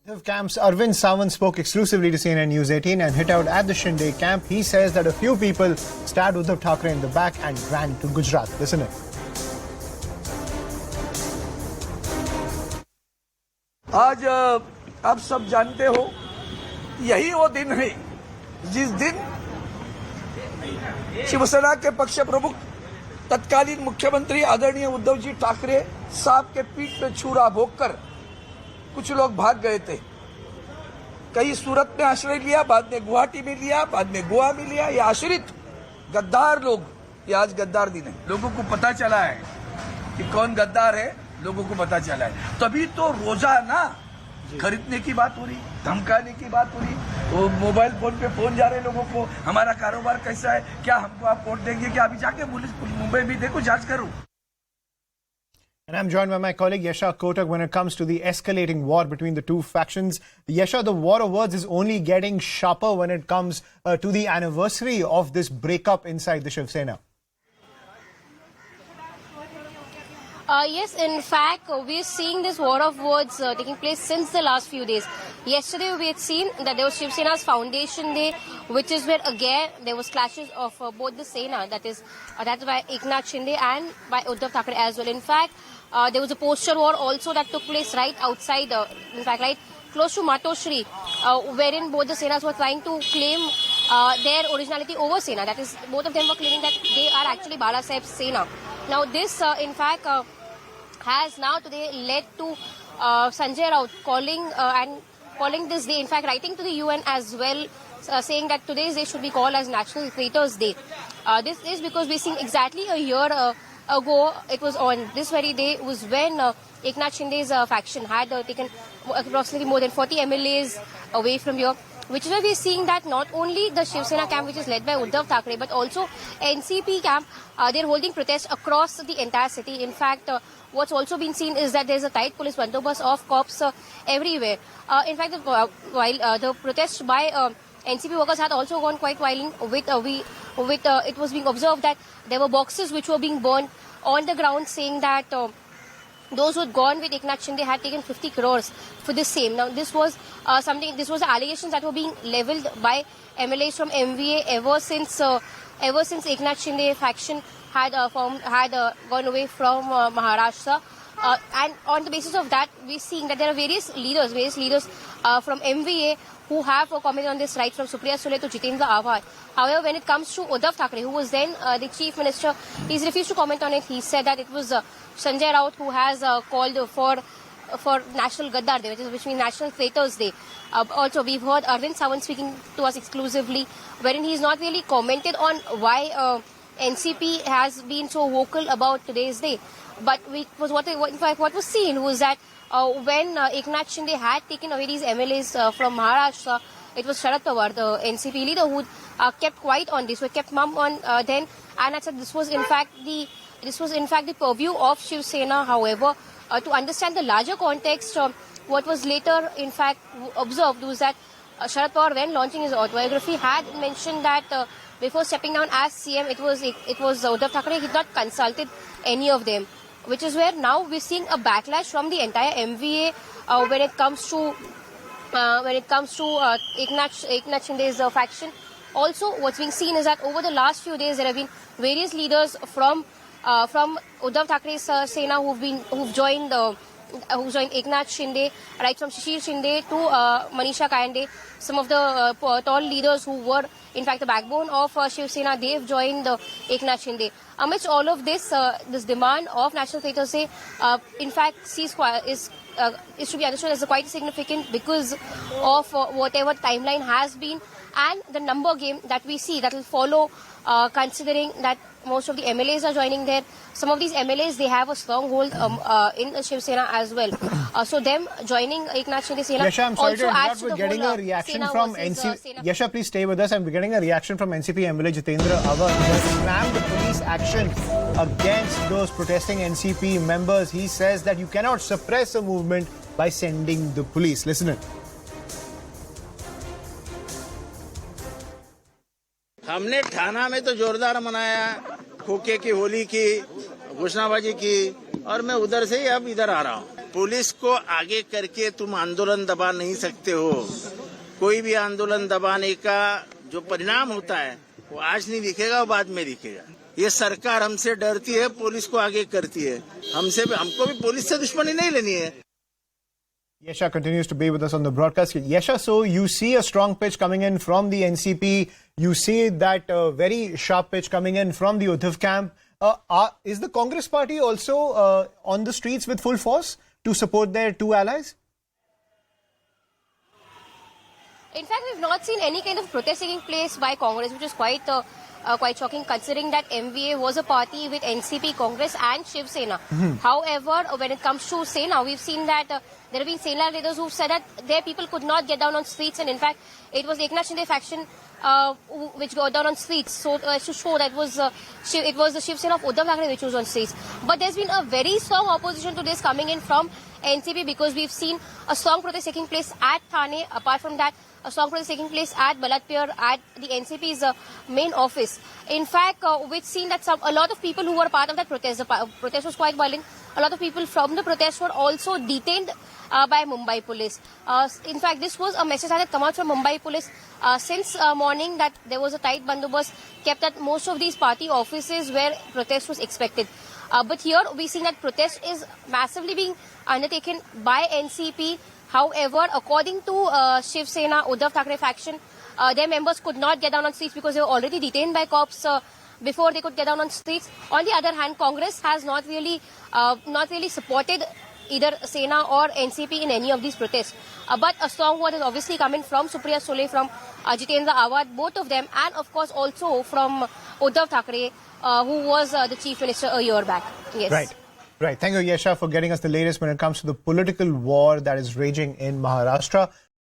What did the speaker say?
Camps Arvind Sawant spoke exclusively to CNN News18 and hit out at the Shinde camp. He says that a few people stabbed Uddhav Thackeray in the back and ran to Gujarat. Listen in. आज आप सब जानते हो यही वो दिन है जिस दिन शिवसेना के पक्ष प्रमुख तत्कालीन मुख्यमंत्री आदरणीय उद्धव जी ठाकरे साहब के पीठ पे छुरा भोंककर कुछ लोग भाग गए थे। कई सूरत में आश्रय लिया, बाद में गुवाहाटी में लिया, बाद में गोवा में लिया। ये आश्रित गद्दार लोग, ये आज गद्दार दिन है। लोगों को पता चला है कि कौन गद्दार है, लोगों को पता चला है। तभी तो रोजाना खरीदने की बात हो रही, धमकाने की बात हो रही, वो मोबाइल फोन पे फोन जा रहे लोगों को, हमारा कारोबार कैसा है, क्या हमको आप वोट देंगे, क्या अभी जाके पुलिस मुंबई भी देखो, जांच करो। And I'm joined by my colleague Yasha Kotak when it comes to the escalating war between the two factions. Yasha, the war of words is only getting sharper when it comes to the anniversary of this breakup inside the Shiv Sena. Yes, in fact, we're seeing this war of words taking place since the last few days. Yesterday, we had seen that there was Shiv Sena's foundation day, which is where again there was clashes of both the Sena, that's by Eknath Shinde and by Uddhav Thackeray as well. In fact, there was a posture war also that took place right outside, in fact, right close to Matoshri, wherein both the Senas were trying to claim their originality over Sena. That is, both of them were claiming that they are actually Bala Saheb's Sena. Now, this, in fact, has now today led to Sanjay Raut calling this day, in fact, writing to the UN as well, saying that today's day should be called as National Traitors Day. This is because we're seeing exactly a year ago, it was on this very day, was when Eknath Shinde's faction had taken approximately more than 40 MLAs away from here, which is why we're seeing that not only the Shiv Sena camp, which is led by Uddhav Thackeray, but also NCP camp, they're holding protests across the entire city. In fact, what's also been seen is that there's a tight police bandobast of cops everywhere. In fact, while the protests by NCP workers had also gone quite violent, it was being observed that there were boxes which were being burned on the ground, saying that those who had gone with Eknath Shinde had taken 50 crores for the same. Now, this was the allegations that were being levelled by MLAs from MVA ever since Eknath Shinde faction had gone away from Maharashtra. And on the basis of that, we're seeing that there are various leaders from MVA who have commented on this, right from Supriya Sule to Jitendra Ahwar. However, when it comes to Uddhav Thackeray, who was then the chief minister, he's refused to comment on it. He said that it was Sanjay Raut who has called for National Gaddar Day, which means National Traitors Day. Also, we've heard Arvind Sawant speaking to us exclusively, wherein he's not really commented on why NCP has been so vocal about today's day. But what was seen was that when Eknath Shinde had taken away these MLAs from Maharashtra, it was Sharad Pawar, the NCP leader, who kept quiet on this, who kept mum on then, and I said this was in fact the purview of Shiv Sena. However, to understand the larger context, what was later in fact observed was that Sharad Pawar, when launching his autobiography, had mentioned that before stepping down as CM, it was Uddhav Thackeray. He had not consulted any of them, which is where now we're seeing a backlash from the entire MVA when it comes to Eknath Shinde's faction. Also, what's being seen is that over the last few days there have been various leaders from Uddhav Thackeray's Sena who've joined Eknath Shinde, right from Shishir Shinde to Manisha Kayande. Some of the tall leaders who were in fact the backbone of Shiv Sena, they've joined Eknath Shinde. Amidst all of this, this demand of National Traitors Day, in fact, is to be understood as quite significant because of whatever timeline has been and the number game that we see that will follow, considering that most of the MLAs are joining there. Some of these MLAs, they have a stronghold in Shiv Sena as well. So them joining Eknath Shinde Sena. Yasha, I'm sorry to interrupt. We're the getting a reaction from NCP. Yasha, please stay with us. I'm getting a reaction from NCP MLA Jitendra Ahwar, who has slammed the police action against those protesting NCP members. He says that you cannot suppress a movement by sending the police. Listen in. हमने ठाणा में तो जोरदार मनाया, खोखे की होली की, घोषणाबाजी की, और मैं उधर से ही अब इधर आ रहा हूँ। पुलिस को आगे करके तुम आंदोलन दबा नहीं सकते हो। कोई भी आंदोलन दबाने का जो परिणाम होता है वो आज नहीं दिखेगा, वो बाद में दिखेगा। ये सरकार हमसे डरती है, पुलिस को आगे करती है। हमको भी पुलिस से दुश्मनी नहीं लेनी है। Yasha continues to be with us on the broadcast. Yasha, so you see a strong pitch coming in from the NCP. You see that very sharp pitch coming in from the Uddhav camp. Is the Congress party also on the streets with full force to support their two allies? In fact, we've not seen any kind of protest taking place by Congress, which is quite shocking considering that MVA was a party with NCP, Congress and Shiv Sena. However, when it comes to Sena, we've seen that there have been Sena leaders who've said that their people could not get down on streets, and in fact, it was Eknath Shinde faction which got down on streets. So to show that it was the Shiv Sena of Uddhav Thackeray which was on streets. But there's been a very strong opposition to this coming in from NCP, because we've seen a strong protest taking place at Thane. Apart from that, a strong protest taking place at Balatpur at the NCP's main office. In fact, we've seen that a lot of people who were part of that protest, the protest was quite violent. A lot of people from the protest were also detained by Mumbai police. In fact, this was a message that had come out from Mumbai police since morning, that there was a tight bandobast kept at most of these party offices where protest was expected. But here we see that protest is massively being undertaken by NCP. However, according to Shiv Sena, Uddhav Thackeray faction, their members could not get down on streets because they were already detained by cops before they could get down on streets. On the other hand, Congress has not really supported either Sena or NCP in any of these protests. But a strong word is obviously coming from Supriya Sule, from Jitendra Awad, both of them, and of course also from Uddhav Thackeray, who was the chief minister a year back. Yes. Right. Thank you, Yasha, for getting us the latest when it comes to the political war that is raging in Maharashtra.